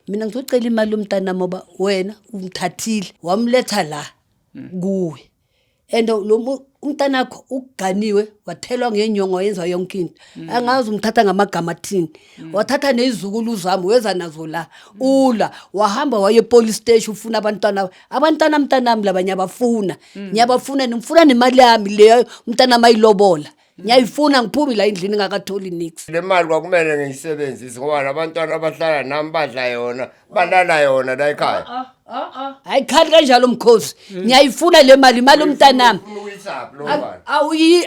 Mina ngizocela imali yomntana ngoba wena umthathile wamletha la kuwe. And lo umntana wakho uganiwe wathelwa ngenyongo yenza yonke into. Angazi umthatha ngamagama athini. Wathatha nezizukulu zami weza nazo la. Ula wahamba waye police station ufuna abantwana mntanami labanye abafuna. Ngiyabafuna ngifuna nemali yami leyo umntana mayilobola. Ngiyayifuna ngiphume la endlini ngakatholi nix. Le mali kwakumele ngiyisebenzise ngoba labantwana abahlala nami badla yona balala yona la ekhaya. Ayikhali kanjalo mkhosi. Ngiyayifuna le mali imali umntanami.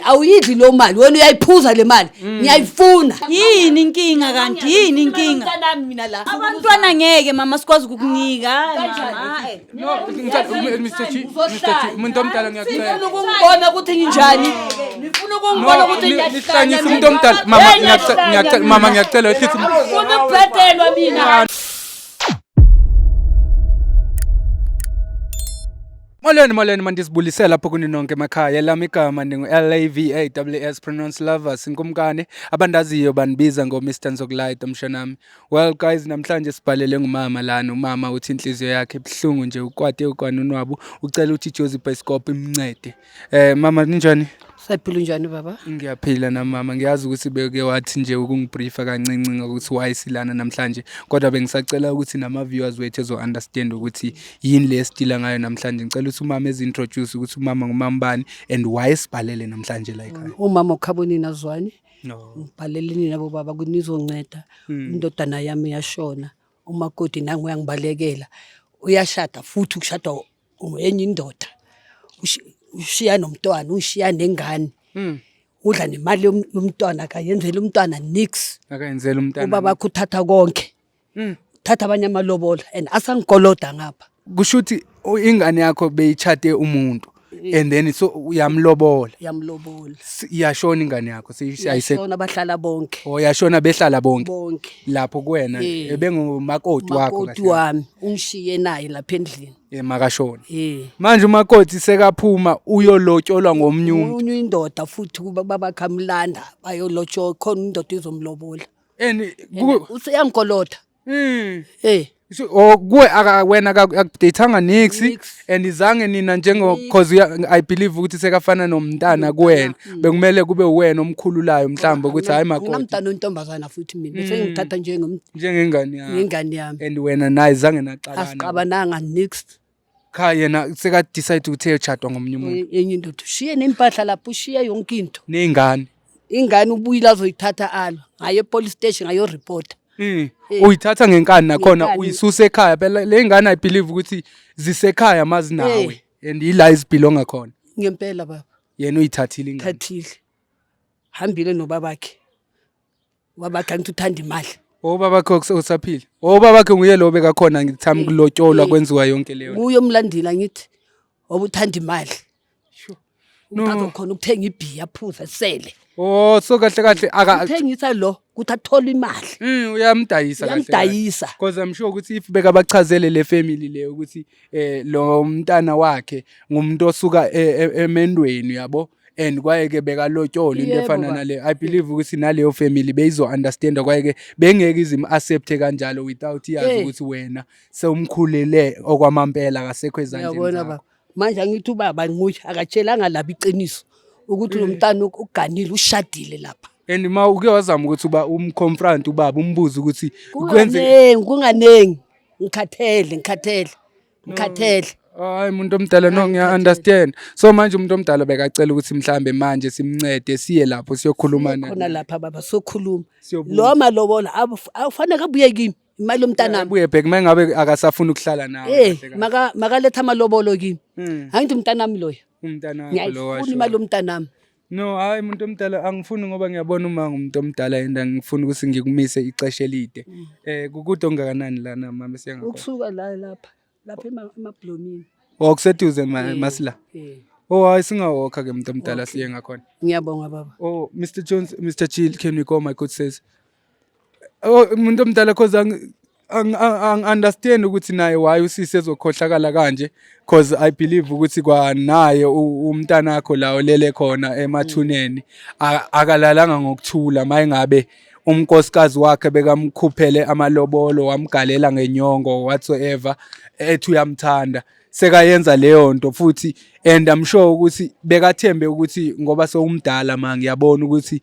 Awuyidli lo mali wena uyayiphuza le mali. Ngiyayifuna. Yini inkinga kanti yini inkinga? Umntanami mina la. Abantwana ngeke mama sikwazi ukukunika. No, Mr. G, umuntu omdala ngiyacela. Ngifuna ukungibona ukuthi nginjani. Ngifuna ukungibona ukuthi ngihlanyisa umuntu omdala. Mama ngiyacela ehlisi. Ngifuna ukubhedelwa mina. Molweni mandisibulisela lapho kuni nonke emakhaya lami igama LAVAWS pronounce lovers inkumkane abandaziyo banibiza Mr Nzokulayita mshanami. Well guys, namhlanje sibhalele ngumama lana. Umama uthi inhliziyo yakhe ebhlungu nje ukwate ukwanunwabu ucela uthi Jozi Bioscope imncede. Mama ninjani? Saphila njani baba? Ngiyaphila na mama, ngiyazi ukuthi beke wathi nje ukungibriefa kancinci ngokuthi why silana namhlanje, kodwa bengisacela ukuthi nama viewers wethu ezo understand ukuthi yini le stila ngayo namhlanje. Ngicela ukuthi umama ezintroduce ukuthi umama ngumambani and why sibhalele namhlanje la ekhaya. Umama ukhaboni nazwani. No. Ngibhaleleni nabo baba kunizonceda. Indodana yami yashona. Umakoti nangu uyangibalekela. Uyashada futhi ukushada enye indoda. Ushiya nomntwana, ushiya nengane. Udla nemali yomntwana akayenzela umntwana nix. Akayenzela umntwana. Ubaba kuthatha konke. Thatha abanye amalobola and asangikoloda ngapha. Kushuthi ingane yakho beyichate umuntu and then so uyamlobola. Yamlobola. Iyashona ingane yakho siyayisona bahlala bonke. Yashona behlala bonke. Bonke. Lapho kuwena ebengumakoti wakho kahle. Makoti wami ungishiye naye lapha endlini. Makashona. Manje umakoti sekaphuma uyolotsholwa ngomnyumuntu. Unyu indoda futhi kuba babakhamlanda bayolotsho khona indoda izomlobola. Useyangikoloda. So kuwe wena akupdatanga nix and izange nina njengo cause I believe ukuthi sekafana nomntana kuwena bekumele kube uwena omkhululayo mhlamba ukuthi hayi makoti nginamntana ontombazana futhi mina sengithatha njengengane yami ingane yami and wena naye izange naxalana asiqabananga nix cha yena seka decide ukuthi echadwa ngomnye umuntu enye indoda ushiye nempahla lapho ushiye yonke into nezingane ingane ubuyila azoyithatha alo ngaye police station ngayo report. Uyithatha ngenkani nakhona uyisusa ekhaya phela le ngane I believe ukuthi zisekhaya mazi nawe and ila izibhilonga khona ngempela baba yena uyithathile ingane thathile hambile nobabakhe wabakhe ngithi uthanda imali babakhe usaphila babakhe nguye lo bekakhona ngithami kulotsholwa kwenziwa yonke leyo kuye umlandila ngithi obuthanda imali no khona ukuthenga ibhiya aphuza sele so kahle uthengisa lo kuthi athola imali uyamdayisa kahle uyamdayisa because I'm sure ukuthi if beka bachazele le family leyo ukuthi lo mntana wakhe ngumuntu osuka emendweni yabo and kwayeke bekalotshola into efana nale I believe ukuthi naleyo family beyizo understand kwayeke bengeke izimi accept kanjalo without yazi ukuthi wena sewumkhulele okwamampela akasekho ezandleni zakho. Manje angithi ubaba nguye akatshelanga lapha iqiniso ukuthi lo mntana uganile ushadile lapha and ma uke wazama ukuthi uba umconfront ubaba umbuze ukuthi kwenze kunganengi ngikhathele hayi umuntu omdala no ngiya understand so manje umuntu omdala bekacela ukuthi mhlambe manje simncede siye lapho siyokhuluma khona lapha baba sokhuluma lo malobola akufanele abuye kimi imali yomntana abuye bhek mangabe akasafuna ukuhlala nawe makaletha amalobolo kimi angithi umntanami loya umntana wakho lo washo imali yomntanami no hayi umuntu omdala angifuni ngoba ngiyabona uma ngumuntu omdala and ngifuna ukuthi ngikumise ixesha elide kukude ongakanani lana mama siyangakhona ukusuka lapha emablomini okuseduze masila hayi singawokha ke umuntu omdala siye ngakhona ngiyabonga baba Mr Jones Mr Chill can we go my good says umuntu omdala cause ang understand ukuthi naye why usise ezokhohlakala kanje cause I believe ukuthi kwanaye umntana wakho la olele khona emathuneni akalalanga ngokuthula mayingabe umnkosikazi wakhe bekamkhuphele amalobolo wamgalela ngenyongo whatsoever ethi uyamthanda sekayenza leyo nto futhi and I'm sure ukuthi bekathembe ukuthi ngoba sewumdala manje ngiyabona ukuthi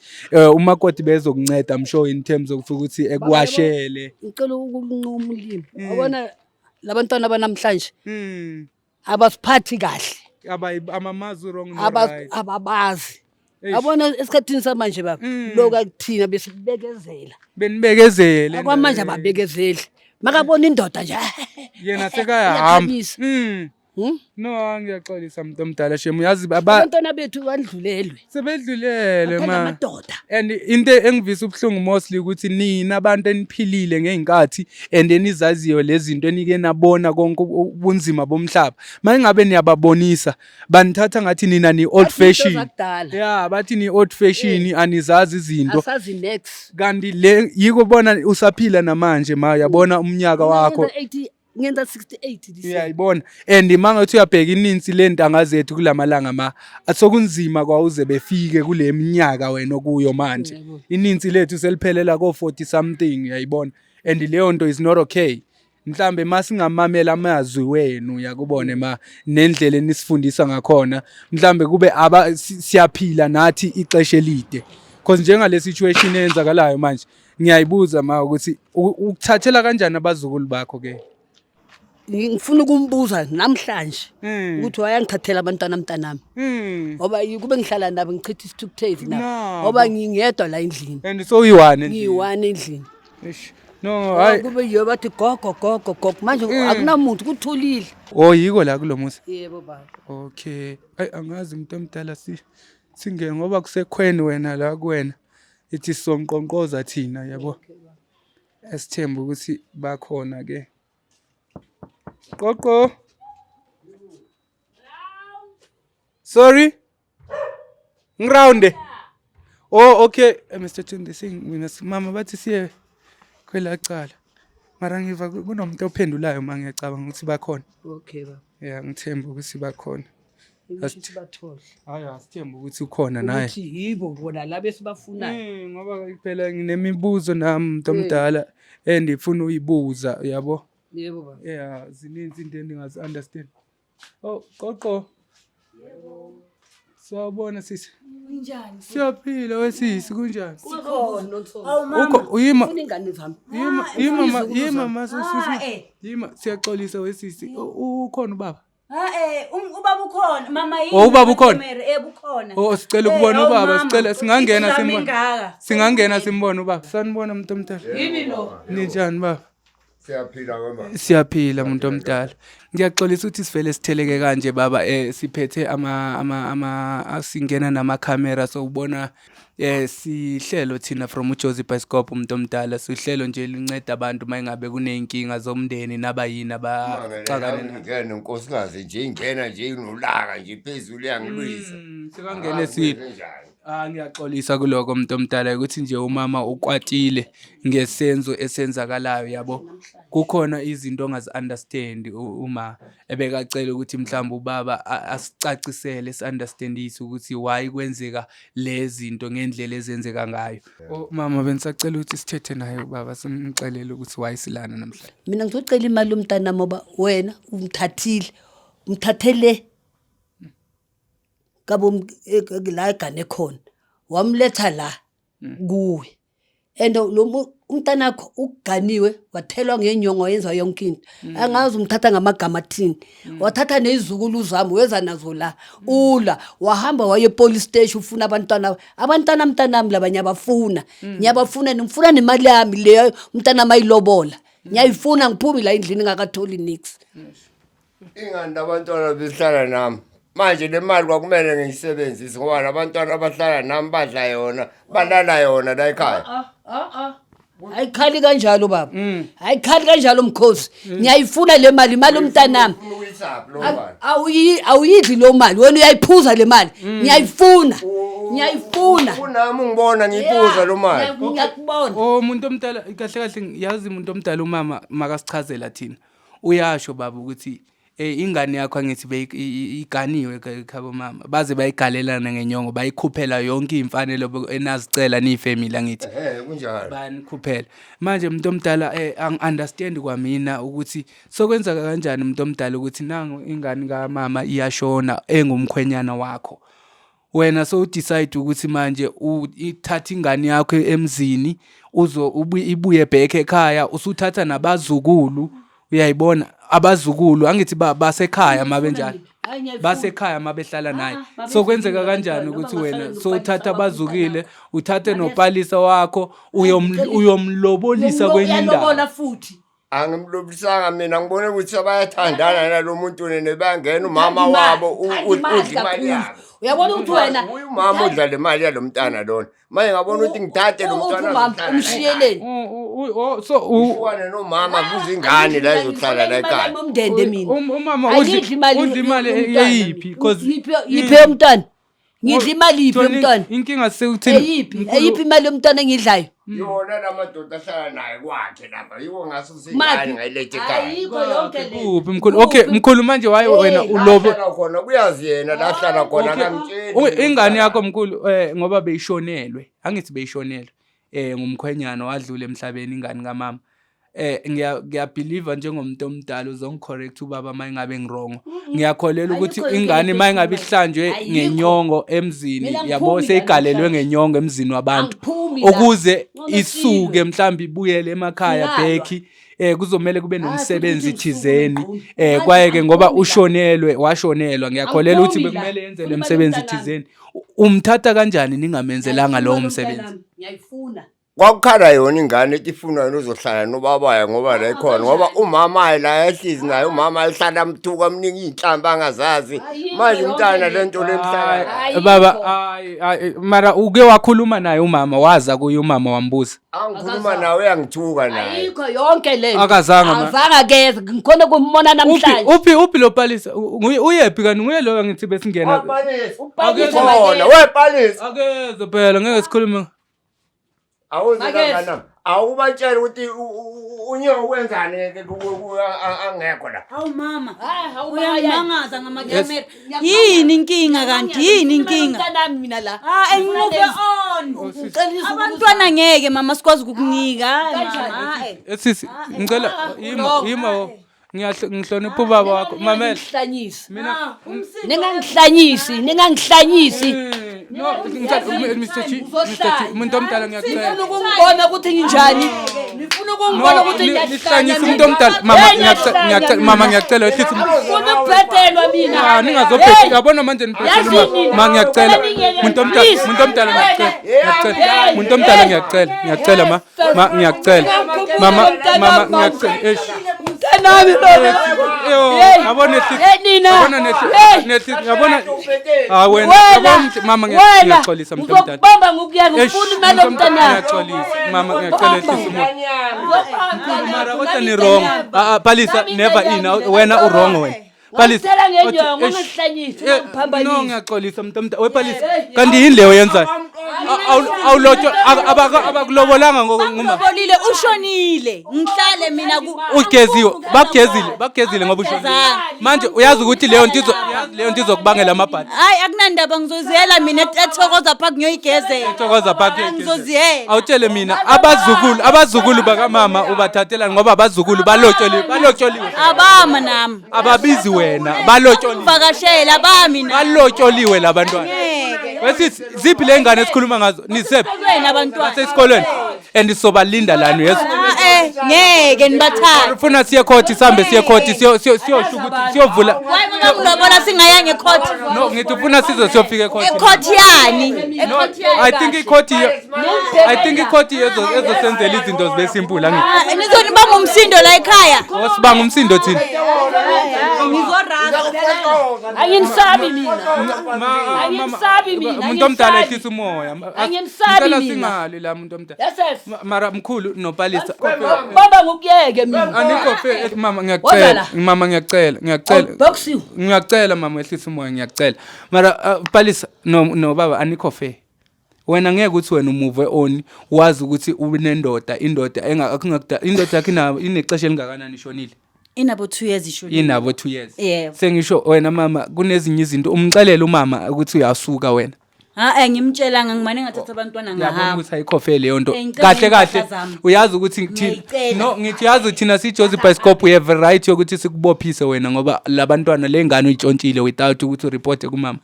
umakoti bezokunceda I'm sure in terms of ukuthi ekwashele ngicela ukunquma ulimi yabona labantwana abanamhlanje abasiphathi kahle amamazi wrong no right ababazi yabona esikhathini samanje baba lokho akuthina besibekezela benibekezele kwamanje ababekezeli makabona indoda nje yena sekayahamba no ngiyaxolisa umuntu omdala shemu yazi abantwana bethu bandlulelwe sebedlulele ma amadoda and into engivisa ubhlungu mostly ukuthi nina abantu eniphilile ngeenkathi and enizaziyo lezi zinto enike nabona konke ubunzima bomhlaba mayingabe niyababonisa banithatha ngathi nina ni old fashion yeah bathi ni old fashion anizazi izinto asazi next kanti le yiko bona usaphila namanje ma yabona umnyaka wakho ngenza 68 this year uyayibona and mangathi uyabheka ininzi lentanga zethu kulamalanga ma asokunzima kwauze befike kule minyaka wena kuyo manje ininzi lethu seliphelela ko 40 something uyayibona and leyo nto is not okay mhlambe masingamamela amazwi wenu yakubone ma nendlela enisifundisa ngakhona mhlambe kube siyaphila nathi ixesha elide because njengale situation eyenzakalayo manje ngiyayibuza ma ukuthi ukuthathela kanjani abazukulu bakho ke ngifuna ukumbuza namhlanje ukuthi wayangithathela abantwana mntanami ngoba kube ngihlala nabo ngichitha isithukuthezi nabo ngoba ngingedwa la endlini and so yiwane ngiyiwane endlini no hayi kube yiyo bathi gogo manje akunamuntu kuthulile yiko la kulomusa yebo baba okay ayi angazi umuntu omdala singene ngoba kusekhweni wena la kuwena ithi somqonqoza thina yabo esithemba ukuthi bakhona ke Qoqo. Sorry. Ngirounde. Oh okay Mr. Tunde mina mama bathi siye kwela cala. Mara ngiva kunomuntu ophendulayo manje ngiyacabanga ukuthi bakhona. Okay baba. Yeah ngithemba ukuthi bakhona. Asithi bathole. Hayi asithemba ukuthi ukhona naye. Ukuthi yibo bona la besibafunayo. Ngoba phela nginemibuzo nami umuntu omdala endifuna uyibuza yabo. Yebo baba. Yeah, zininzi into endingazi understand. Oh, Qoqo. Yebo. Sawubona sisi. Kunjani? Siyaphila wesisi kunjani? Sikhona Nontondo. Awu mama. Uyima. Ufuna ingane zami. Yima sisi. Yima siyaxolisa wesisi. Ukhona ubaba? Ubaba ukhona mama yini? Ubaba ukhona? Bukhona. Sicela ukubona ubaba, sicela singangena simbona. Singangena simbona ubaba. Sanibona umuntu omdala. Yini lo? Ninjani baba? Siyaphila mama. Siyaphila umuntu omdala. Ngiyaxolisa ukuthi sivele sitheleke kanje baba siphethe asingena nama camera so ubona sihlelo thina from uJozi Bioscope umuntu omdala sihlelo nje linceda abantu mayingabe kuneyinkinga zomndeni nabayini abacakane ngene unkosikazi nje ingena nje inolaka nje phezulu yangilwisa sikangene ngiyaxolisa kuloko umuntu omdala ukuthi nje umama ukwatile ngesenzo esenzakalayo yabo kukhona izinto ongazi understand uma ebekacela ukuthi mhlawumbe ubaba asicacisele understandise ukuthi why kwenzeka lezi zinto ngendlela ezenzeka ngayo mama bensacela ukuthi sithethe naye ubaba simxelele ukuthi why silana namhlanje Mina ngizocela imali umntana ngoba wena umthathele kabo la egane khona wamletha la kuwe and lo umntana wakho uganiwe wathelwa ngenyongo yenza yonke into angazi umthatha ngamagama athini wathatha nezizukulu zami weza nazo la ula wahamba waye police station ufuna abantwana mntanami labanye abafuna ngiyabafuna nimfuna nemali yami leyo umntana mayilobola ngiyayifuna ngiphume la endlini ngakatholi nix ingani abantwana behlala nami manje le mali kwakumele ngiyisebenzise ngoba labantwana abahlala nami badla yona balala yona la ekhaya ayikhali kanjalo baba ayikhali kanjalo mkhosi ngiyayifuna le mali imali umntanami awuyidli lo mali wena uyayiphuza le mali ngiyayifuna unami ungibona ngiyiphuza lo mali ngiyakubona umuntu omdala kahle kahle yazi umuntu omdala umama makasichazela thina uyasho baba ukuthi ingane yakho angithi iganiwe ekhabo mama baze bayigalelana ngenyongo bayikhuphela yonke imfanelo enazicela nifamily angithi kunjalo banikhuphela manje umuntu omdala understand kwamina ukuthi sokwenza kanjani umuntu omdala ukuthi nangu ingane kaMama iyashona engumkhwenyana wakho wena so decide ukuthi manje ithatha ingane yakho emzini ibuye back ekhaya usuthatha nabazukulu uyayibona abazukulu angithi basekhaya mabenjani basekhaya mabehlala naye so kwenzeka kanjani ukuthi wena so uthatha abazukile uthathe noPalisa wakho uyomlobolisa kwenye indawo futhi angimlobilisanga mina ngibone ukuthi bayathandana nalomuntu nebangena umama wabo udla imali yabo uyabona ukuthi wena umama udla le mali yalomntana lona manje ngabona ukuthi ngithathe lo mntwana umshiyeleni so uwane nomama kuzingane la izohlala la ekhaya umndende mina umama udla imali eyiphi because yiphi yomntwana ngidla imali yiphi yomntwana inkinga sekuthini eyiphi imali yomntwana engidlayo yona lamadoda ahlala naye kwakhe lapha yiwo ngasusingane ngayilethe ekhaya ayikho yonke le uphi mkhulu okay mkhulu manje waye wena ulobo khona kuyazi yena la hlala khona ngamtshela ingane yakho mkhulu ngoba beyishonelwe angithi beyishonelwe ngumkhwenyana wadlula emhlabeni ingane kaMama ngiyabelieve njengomuntu omdala uzongicorrect ubaba mayingabe ngirong ngiyakholela ukuthi ingane mayingabe ihlanjwe ngenyongo emzini yabo seyigalelwe ngenyongo emzini wabantu ukuze isuke mhlawumbe ibuyele emakhaya bheki kuzomela kube nomsebenzi thizeni kwaye ngoba washonelwa ngiyakholela ukuthi bekumele yenze le msebenzi thizeni umthatha kanjani ningamenzelanga lowo msebenzi ngiyayifuna kwakukhala yona ingane etifuna uzohlala nobabaya ngoba la ikhona ngoba umama la ehlizi naye umama ehlala amthuka amningi inhlamba angazazi manje umntana lento lemhlaba baba mara uke wakhuluma naye umama waza kuye umama wambuza angikhuluma nawe uyangithuka naye ayikho yonke le akazanga keze ngikhona kumbona namhlanje uphi lo Palisa uyephi kanti nguye lo ngithi besingena khona wePalisa akezo phela ngeke sikhulume awuzakana awubatshela ukuthi unyo wenzani angekho la Hawu mama uyangimangaza ngamakamera yini inkinga kanti yini inkinga nami mina la move on abantwana ngeke mama sikwazi ukukunika mama sisi ngicela yima ngihlonipha ubaba wakho mamela mina ningangihlanyisi no Mr. G umuntu omdala ngiyacela ngifuna ukungibona ukuthi nginjani ngifuna ukungibona ukuthi ngihlanyisa umuntu omdala mama ngiyacela wehlisa ngifuna ukubhedelwa mina ningazobhedela yabona manje nibhedelwa mama ngiyacela umuntu omdala ngiyacela ngiyacela mama ngiyacela nami yabona yabona wena mama ngiyaxolisa mntomdala bamba ngokuyaka ufuna imali yomntana ngiyaxolisa mama ngiyacela ehlisa mara kodwa ni wrong Palisa never wena u wrong wena Palisa ngenyongo ungihlanyisi no ngiyaxolisa mntomdala wePalisa kanti yini leyo yenzayo awulotsho abakulobolanga ngoma bolile ushonile ngihlale mina ugeziwe bagezile ngoba ushonile manje uyazi ukuthi leyo nto izokubangela amabhadi hayi akunandaba ngizoziyela mina ethokoza pha kunyoyigezela ethokoza pha ngizoziyela awutshele mina abazukulu bakamama ubathathela ngoba abazukulu balotyoliwe abama nami ababizi wena balotyoliwe vakashela abami balotyoliwe labantwana wesithi ziphi le ngane esikhuluma ngazo nisephi abantwana basesikolweni and sobalinda lana yesu ngeke nibathathe ufuna siye court sihambe siye court siyoshuka ukuthi siyovula ngiyabona singayanga ecourt no ngithi ufuna siyofika ecourt ecourt yani I think icourt ezosenzela izinto zibe simple la ngithi nizoni bamba umsindo la ekhaya osibanga umsindo thina anginisabi mina umuntu omdala ehlisa umoya ngicela singali la umuntu omdala mara mkhulu noPalisa baba ngokuyeke mina anikho mama ngiyacela mama ehlisa umoya ngiyacela mara Palisa no baba anikho fair wena ngeke ukuthi wena umove on wazi ukuthi ube nendoda indoda yakhe inexesha elingakanani ishonile Inabo 2 years isho. Inabo 2 years. Yebo. Sengisho wena mama kunezinye izinto umxelela umama ukuthi uyasuka wena. Ngimtshelanga ngimane ngathatha abantwana Yabona ngahamba. ukuthi ayikhofe leyo nto. Ngicela Kahle iy'mpahla zami. uyazi ukuthi ngithi yazi thina si Joseph Bioscope we have a right yokuthi sikubophise wena ngoba labantwana lengane uyitshontshile without ukuthi ureporte kumama.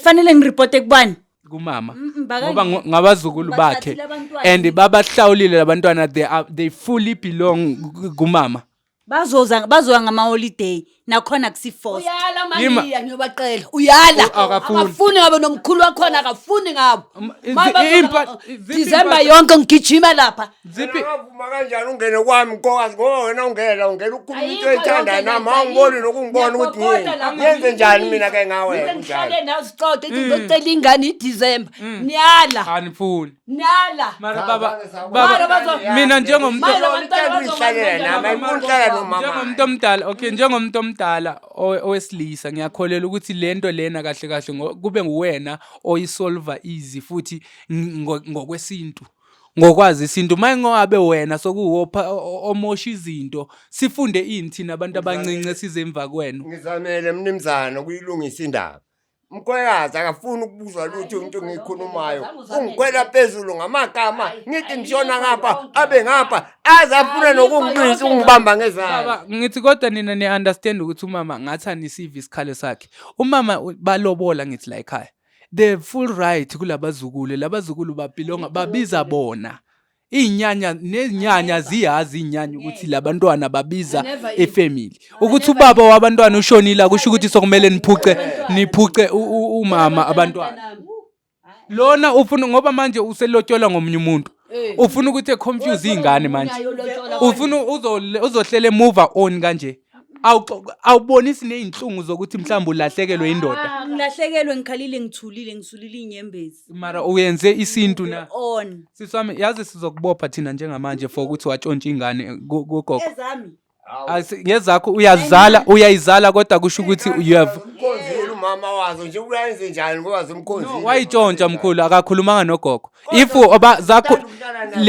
Fanele ngiripote kubani? Kumama baka ngoba ngabazukulu bakhe bathathile abantwana. and babahlawulile labantwana they fully belong kumama. Bazoya ngama-holiday nakhona kusiforce. Uyala manje ngiyobaqela. Uyala. Akafuni ngabe nomkhulu wakhona akafuni ngabo. December yonke ngigijima lapha. Zipi Ngavuma kanjani ungene kwami ngoba wena ungena ukhuluma into ethandana nami awungiboni nokungibona ukuthi ngiyenze njani mina ke ngawe kunjani. Ngihlale nawe sixoxe ngizocela ingane iDecember. Niyala. anifuni Niyala. mara baba mina njengomuntu njengomuntu omdala njengomuntu omdala owesilisa ngiyakholela ukuthi lento lena kahle kahle kube nguwena oyisolva easy futhi ngokwesintu ngokwazi isintu mayingobe wena sokuwopha omosha izinto sifunde ini thina abantu abancinci size emva kwenu. Ngizamele mnimzana kuyilungisa indaba. Mkwekazi akafuni ukubuzwa lutho into ngikhulumayo. Ungikwela phezulu ngamagama ngithi ngishona ngapha abe ngapha azafuna nokungibisa ungibamba ngezandla. Baba ngithi kodwa nina ne understand ukuthi umama ngathi anisive isikhalo sakhe. Umama balobola ngithi la ekhaya. The full right kulabazukulu labazukulu babhilonga babiza bona. Inyanya nezinyanya ziyazi inyanya ukuthi labantwana babiza efamily. Ukuthi ubaba wabantwana ushonile kusho ukuthi sokumele niphuce umama abantwana. Lona ufuna ngoba manje uselotyola ngomunye umuntu. Ufuna ukuthi confuse ingane manje. Ufuna uzohlele move on kanje. Awubonisi nezinhlungu zokuthi mhlawumbe ulahlekelwe indoda. Ngilahlekelwe ngikhalile ngisulile inyembezi. Mara uyenze isintu na. On. Siswami yazi sizokubopha thina njengamanje for ukuthi watshontsha ingane gogo. Ezami. Ngezakho uyayizala kodwa kusho ukuthi you have Umkhonzile umama wazo nje uyayenze njani ngoba zimkhonzile. wayitshontsha mkhulu akakhulumanga nogogo. If zakho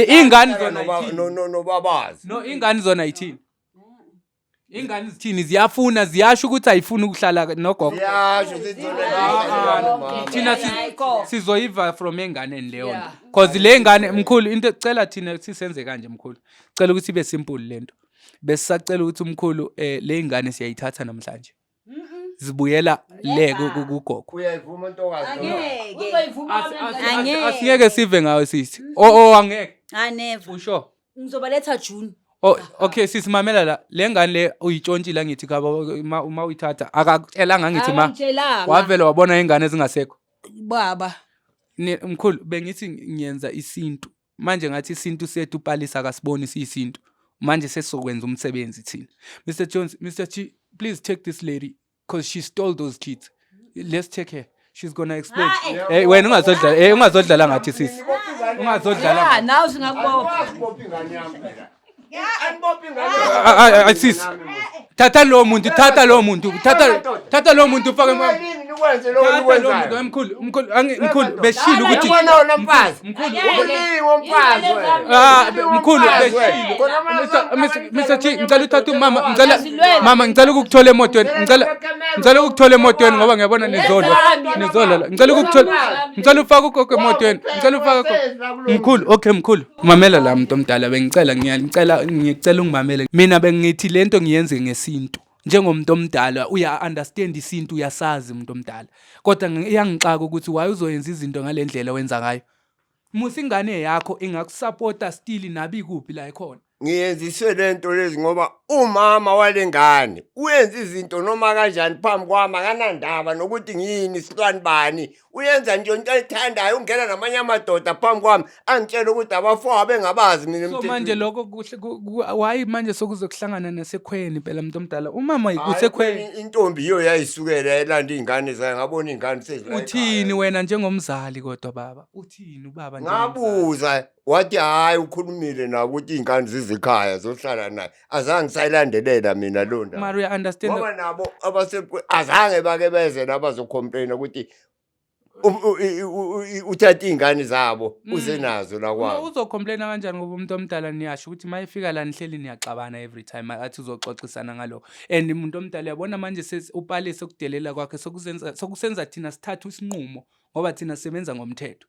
ingane zona no babazi. No ingane zona yithini? Ingane zithini ziyafuna ziyasho ukuthi ayifuni ukuhlala nogogo. Yasho Thina sizoyiva from enganeni leyo nto. Because le ngane mkhulu into ecela thina sisenze kanje mkhulu. Cela ukuthi ibe simple lento. Besisacela ukuthi umkhulu le ngane siyayithatha namhlanje. Zibuyela le kugogo. Uyayivuma ntokazi. Angeke. Asingeke sive ngawe sisi. Angeke. Never. Usho. Ngizobaletha June. Okay sisi mamela la le ngane le uyitshontshila ngithi khaba uma uyithatha akatshelanga ngithi ma wavela wabona ingane ezingasekho Baba. Mkhulu bengithi ngiyenza isintu manje ngathi isintu sethu upalisa akasiboni siyisintu manje sesizokwenza umsebenzi thina. Mr Jones, Mr G, please take this lady because she stole those kids. Let's take her. She's gonna explain. Wena ungazodlala ngathi sisi. Ungazodlala. Nawe singakubopha. Sis. Thatha lo muntu fake mkhulu beshilo ukuthi mkhulu Mr G ngicela uthatha mama ngicela ukukuthola emotweni ngicela ukukuthola emotweni ngoba ngiyabona nizola ngicela ufake ugogo emotweni mkhulu okay mkhulu mamela la muntu omdala bengicela ngicela ungimamele mina bengithi lento ngiyenze ngesintu njengomuntu omdala uya understand isintu uyasazi umuntu omdala kodwa iyangixaka ukuthi why uzoyenza izinto ngalendlela wenza ngayo musi ingane yakho ingakusupporta still nabi kuphi la ekhona. Ngiyenziswe lento lezi ngoba umama walengane uyenza izinto noma kanjani phambi kwami akanandaba nokuthi ngiyini silwane bani uyenza nje into ayithandayo ungena namanye amadoda phambi kwami angitshela ukuthi abafowabo bengabazi mina emthethweni. So manje lokho kuhle why manje sokuzokuhlangana nasekhweni phela umuntu omdala umama usekhweni intombi iyo yayisukela elanda ingane zayo ngabona ingane sezila. Uthini wena njengomzali kodwa baba uthini ubaba nje ngabuza wathi hayi ukhulumile nabo ukuthi ingane zizikhaya zohlala naye azange sayilandelela mina londa Maria understand ngoba nabo abasekwe azange bake beze nabazocomplain ukuthi uthatha iy'ngane zabo usenazo la kwabo. Uzocomplaina kanjani ngoba umuntu omdala niyasho ukuthi uma efika la nihleli niyaxabana every time athi uzoxoxisana ngalokho. And umuntu omdala yabona manje uPalesa ukudelela kwakhe sokusenza thina sithathe isinqumo ngoba thina sisebenza ngomthetho.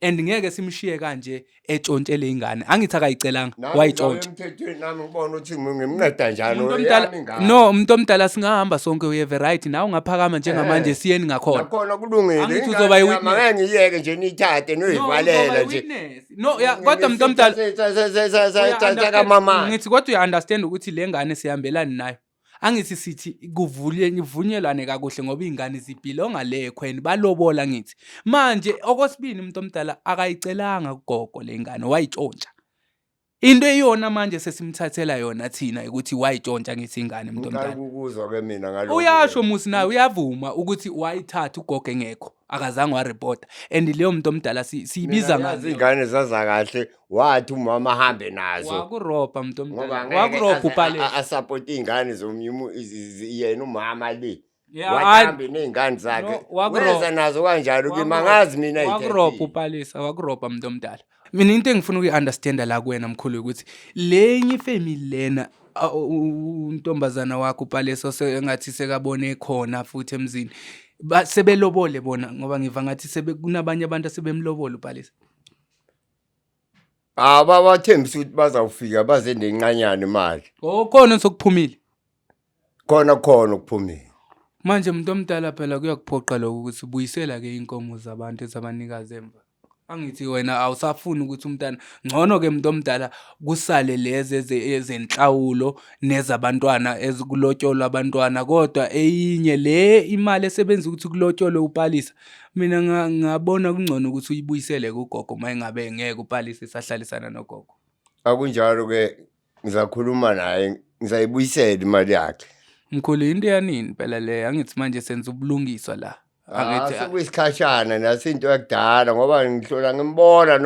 And ngeke simshiye kanje etshontshele ingane. Angithi akayicelanga wayitshontsha. Emthethweni nami ngibona ukuthi ngimnceda njalo Umuntu omdala no, umuntu omdala singahamba sonke uye variety nawe ungaphakama njengamanje siyeni ngakhona. Nakhona kulungile. Angithi uzoba yiwitness. Ngeke ngiyeke nje nithathe noyivalela nje. No, kodwa umuntu omdala kamama. Ngithi kodwa uya understand ukuthi le ngane sihambelani nayo. Angithi sithi kuvunyelwane kakuhle ngoba izingane zibhilonga le khweni balobola ngithi. Manje okwesibini umuntu omdala akayicelanga kugogo le ngane wayitshontsha. Into eyona manje sesimthathela yona thina ukuthi wayitshontsha ngithi ingane umuntu omdala. Ukuzwa ke mina ngalokho. Uyasho musi nawe uyavuma ukuthi wayithatha ugogo engekho akazange wareport and leyo muntu omdala siyibiza ngazo izingane zaza kahle wathi umama ahambe nazo. Wakuropa umuntu omdala. Wakuropa uPalesa. Asupport izingane zomnyumu yena umama le. Yeah, wahambe nezingane zakhe. Wenza nazo kanjalo ke mangazi mina wakuropa uPalesa, wakuropa umuntu omdala. Mina into engifuna ukuyi-understanda la kuwena mkhulu ukuthi lenye ifamily lena untombazana wakho uPalesa sengathi sekabone khona futhi emzini sebelobole bona ngoba ngiva ngathi kunabanye abantu asebemlobola uPalesa. Bathembisa ukuthi bazawufika baze nenqanyana imali. Khona sokuphumile. Khona ukuphumile. Manje umuntu omdala phela kuyakuphoqa lokho ukuthi ubuyisela ke inkomo zabantu ezabanikazi emva. Angithi wena awusafuni ukuthi umntana ngcono ke umuntu omdala kusale lezi ezenhlawulo nezabantwana ezikulotsholwa abantwana kodwa eyinye le imali esebenza ukuthi kulotsholwe uPalesa. Mina ngabona kungcono ukuthi uyibuyisele kugogo mayingabe ngeke uPalesa esahlalisana nogogo. Akunjalo ke ngizakhuluma naye ngizayibuyisela imali yakhe. Mkhulu into yanini phela le angithi manje senza ubulungiswa la. Angithi kuyisikhashana nasinto yakudala ngoba ngihlola ngimbona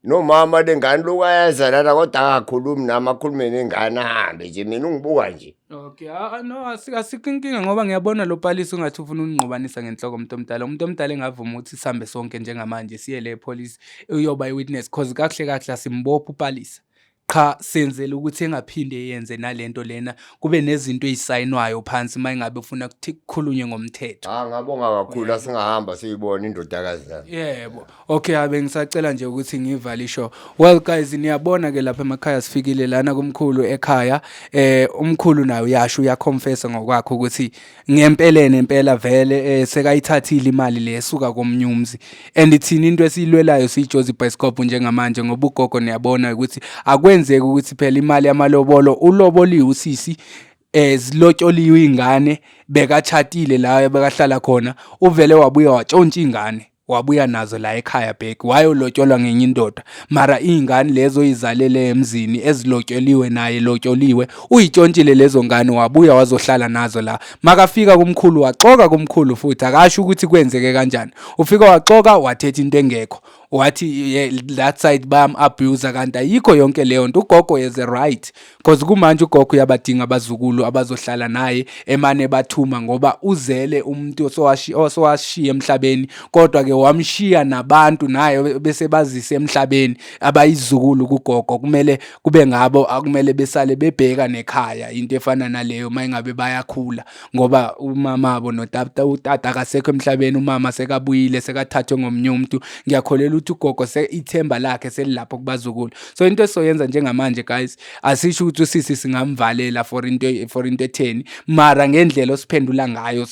nomama lengane lokwayenza lana kodwa akakhulumi nami akhulume nengane ahambe nje mina ungibuka nje. Okay, no asikinkinga ngoba ngiyabona lo Palesa ungathi ufuna unqobanisa ngenhloko umuntu omdala engavuma ukuthi sihambe sonke njengamanje siye le police uyoba iwitness cause kahle asimbopha uPalesa. Cha senzele ukuthi engaphinde yenze nalento lena kube nezinto ezisayinwayo phansi mayingabe ufuna ukuthi kukhulunywe ngomthetho. Ngabonga kakhulu asingahamba siyibona indodakazi la. Yebo. Okay, abe ngisacela nje ukuthi ngivale isho. Well guys, niyabona ke lapha emakhaya sifikile lana kumkhulu ekhaya. Umkhulu naye uyasho uyaconfessa ngokwakhe ukuthi ngempela vele sekayithathile imali le esuka komnyumzi. And ithini into esiyilwelayo siJozi Bioscope njengamanje ngoba ugogo niyabona ukuthi kwenzeka ukuthi phela imali yamalobolo uloboliwe usisi zilotyoliwe ingane bekachatile la bekahlala khona uvele wabuya watshontsha ingane wabuya nazo la ekhaya back wayolotsholwa ngenye indoda mara izingane lezo izalele emzini ezilotyoliwe naye lotyoliwe uyitshontshile lezo ngane wabuya wazohlala nazo la makafika kumkhulu waxoka kumkhulu futhi akasho ukuthi kwenzeke kanjani ufika waxoka wathetha into engekho wathi that side bam abuse kanti ayikho yonke leyo nto ugogo is right because kumanje ugogo uyabadinga abazukulu abazohlala naye emane bathuma ngoba uzele umuntu osowashiya emhlabeni kodwa ke wamshiya nabantu naye bese bazise emhlabeni abayizukulu kugogo kumele kube ngabo akumele besale bebheka nekhaya into efana naleyo mayingabe bayakhula ngoba umama abo utata akasekho emhlabeni umama sekabuyile sekathathwe ngomunye umuntu ngiyakholela ukuthi ugogo ithemba lakhe selilapho kubazukulu so into esoyenza njengamanje guys asisho ukuthi usisi singamvalela for into etheni mara ngendlela osiphendula ngayo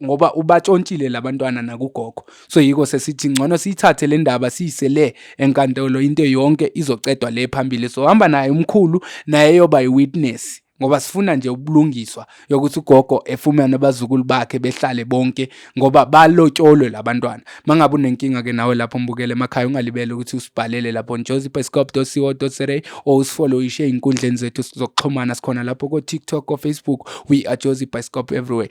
ngoba ubatshontshile labantwana nakugogo so yiko sesithi ngcono siyithathe le ndaba siyisele enkantolo into yonke izocedwa le phambili so hamba naye umkhulu naye yoba iwitness ngoba sifuna nje ubulungiswa yokuthi ugogo efumane abazukulu bakhe behlale bonke ngoba balotsholwe labantwana mangabe unenkinga ke nawe lapho mbukele emakhaya ungalibele ukuthi usibhalele lapho jozibioscope.co.za or usifollow ishare inkundleni zethu zokuxhumana sikhona lapho ko TikTok ko Facebook we are Jozi Bioscope everywhere